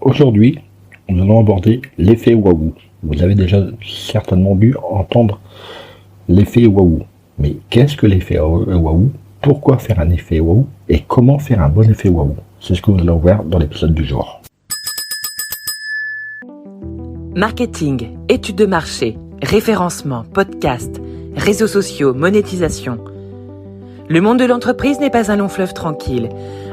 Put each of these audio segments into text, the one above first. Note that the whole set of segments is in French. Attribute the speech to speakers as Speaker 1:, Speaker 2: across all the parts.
Speaker 1: Aujourd'hui, nous allons aborder l'effet waouh. Vous avez déjà certainement dû entendre l'effet waouh. Mais qu'est-ce que l'effet waouh? Pourquoi faire un effet waouh? Et comment faire un bon effet waouh? C'est ce que nous allons voir dans l'épisode du jour.
Speaker 2: Marketing, études de marché, référencement, podcast, réseaux sociaux, monétisation. Le monde de l'entreprise n'est pas un long fleuve tranquille.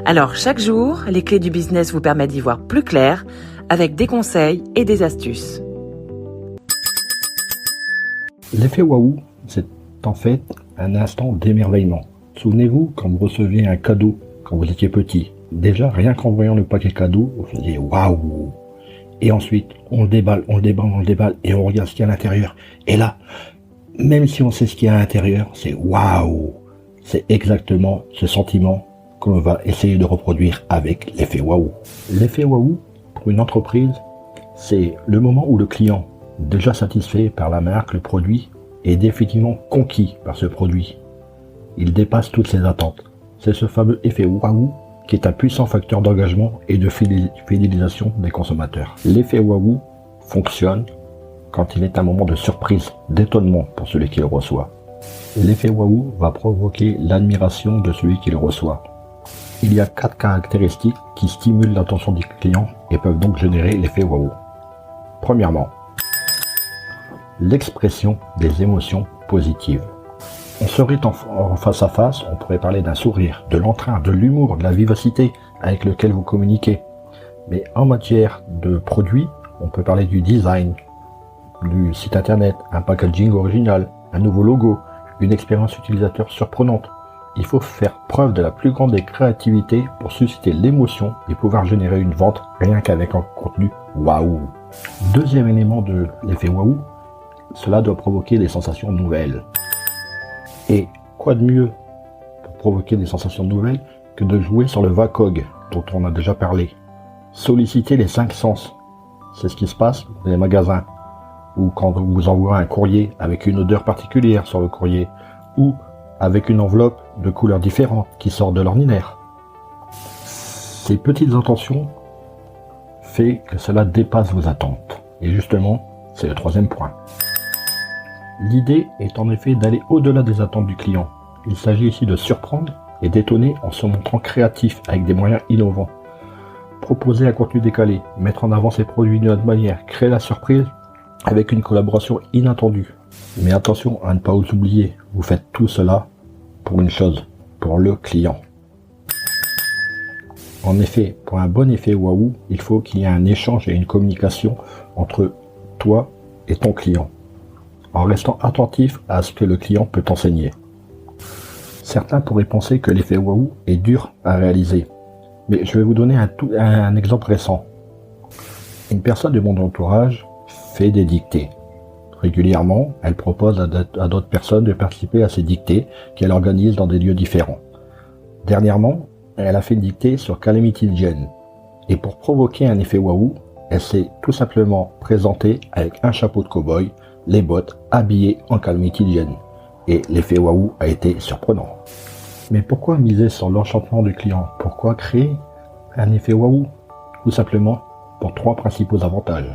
Speaker 2: Alors chaque jour, les clés du business vous permettent d'y voir plus clair avec des conseils et des astuces.
Speaker 1: L'effet waouh, c'est en fait un instant d'émerveillement. Souvenez-vous quand vous receviez un cadeau quand vous étiez petit. Déjà, rien qu'en voyant le paquet cadeau, vous faisiez waouh. Et ensuite, on le déballe et on regarde ce qu'il y a à l'intérieur. Et là, même si on sait ce qu'il y a à l'intérieur, c'est waouh. C'est exactement ce sentiment que l'on va essayer de reproduire avec l'effet waouh. L'effet waouh, pour une entreprise, c'est le moment où le client, déjà satisfait par la marque, le produit, est définitivement conquis par ce produit. Il dépasse toutes ses attentes. C'est ce fameux effet waouh qui est un puissant facteur d'engagement et de fidélisation des consommateurs. L'effet waouh fonctionne quand il est un moment de surprise, d'étonnement pour celui qui le reçoit. L'effet waouh va provoquer l'admiration de celui qui le reçoit. Il y a 4 caractéristiques qui stimulent l'attention du client et peuvent donc générer l'effet waouh. Premièrement, l'expression des émotions positives. On serait en face à face, on pourrait parler d'un sourire, de l'entrain, de l'humour, de la vivacité avec lequel vous communiquez. Mais en matière de produits, on peut parler du design, du site internet, un packaging original, un nouveau logo, une expérience utilisateur surprenante. Il faut faire preuve de la plus grande des créativités pour susciter l'émotion et pouvoir générer une vente rien qu'avec un contenu waouh. Deuxième élément de l'effet waouh, cela doit provoquer des sensations nouvelles. Et quoi de mieux pour provoquer des sensations nouvelles que de jouer sur le VACOG dont on a déjà parlé. Solliciter les 5 sens. C'est ce qui se passe dans les magasins ou quand on vous envoie un courrier avec une odeur particulière sur le courrier ou avec une enveloppe de couleurs différentes qui sort de l'ordinaire. Ces petites intentions font que cela dépasse vos attentes. Et justement, c'est le troisième point. L'idée est en effet d'aller au-delà des attentes du client. Il s'agit ici de surprendre et d'étonner en se montrant créatif avec des moyens innovants. Proposer un contenu décalé, mettre en avant ses produits d'une autre manière, créer la surprise avec une collaboration inattendue. Mais attention à ne pas vous oublier, vous faites tout cela pour une chose, pour le client. En effet, pour un bon effet waouh, il faut qu'il y ait un échange et une communication entre toi et ton client, en restant attentif à ce que le client peut t'enseigner. Certains pourraient penser que l'effet waouh est dur à réaliser, mais je vais vous donner un exemple récent. Une personne de mon entourage fait des dictées. Régulièrement, elle propose à d'autres personnes de participer à ces dictées qu'elle organise dans des lieux différents. Dernièrement, elle a fait une dictée sur Calamity Jane. Et pour provoquer un effet waouh, elle s'est tout simplement présentée avec un chapeau de cow-boy, les bottes, habillées en Calamity Jane. Et l'effet waouh a été surprenant. Mais pourquoi miser sur l'enchantement du client? Pourquoi créer un effet waouh? Tout simplement pour 3 principaux avantages.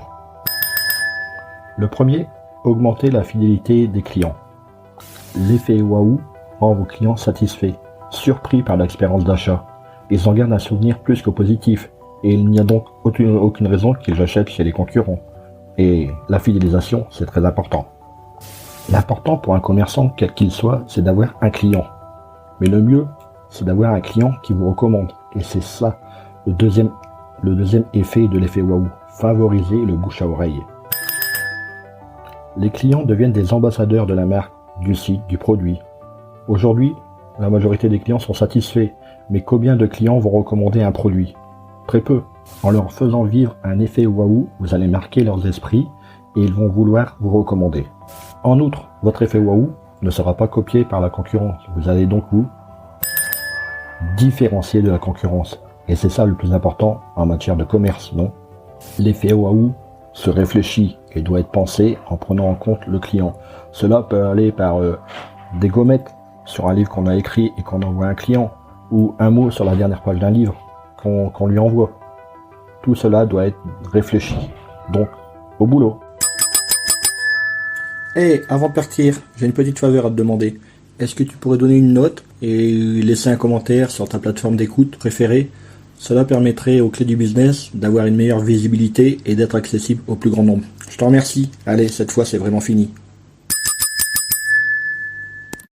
Speaker 1: Le premier, augmenter la fidélité des clients. L'effet waouh rend vos clients satisfaits, surpris par l'expérience d'achat. Ils en gardent un souvenir plus que positif, et il n'y a donc aucune raison qu'ils achètent chez les concurrents. Et la fidélisation, c'est très important. L'important pour un commerçant, quel qu'il soit, c'est d'avoir un client. Mais le mieux, c'est d'avoir un client qui vous recommande. Et c'est ça, le deuxième effet de l'effet waouh, favoriser le bouche à oreille. Les clients deviennent des ambassadeurs de la marque, du site, du produit. Aujourd'hui, la majorité des clients sont satisfaits, mais combien de clients vont recommander un produit? Très peu. En leur faisant vivre un effet waouh, vous allez marquer leurs esprits et ils vont vouloir vous recommander. En outre, votre effet waouh ne sera pas copié par la concurrence. Vous allez donc vous différencier de la concurrence. Et c'est ça le plus important en matière de commerce, non? L'effet waouh se réfléchit et doit être pensé en prenant en compte le client. Cela peut aller par des gommettes sur un livre qu'on a écrit et qu'on envoie à un client, ou un mot sur la dernière page d'un livre qu'on lui envoie. Tout cela doit être réfléchi. Donc, au boulot.
Speaker 3: Avant de partir, j'ai une petite faveur à te demander. Est-ce que tu pourrais donner une note et laisser un commentaire sur ta plateforme d'écoute préférée? Cela permettrait aux clés du business d'avoir une meilleure visibilité et d'être accessible au plus grand nombre. Je te remercie. Allez, cette fois c'est vraiment fini.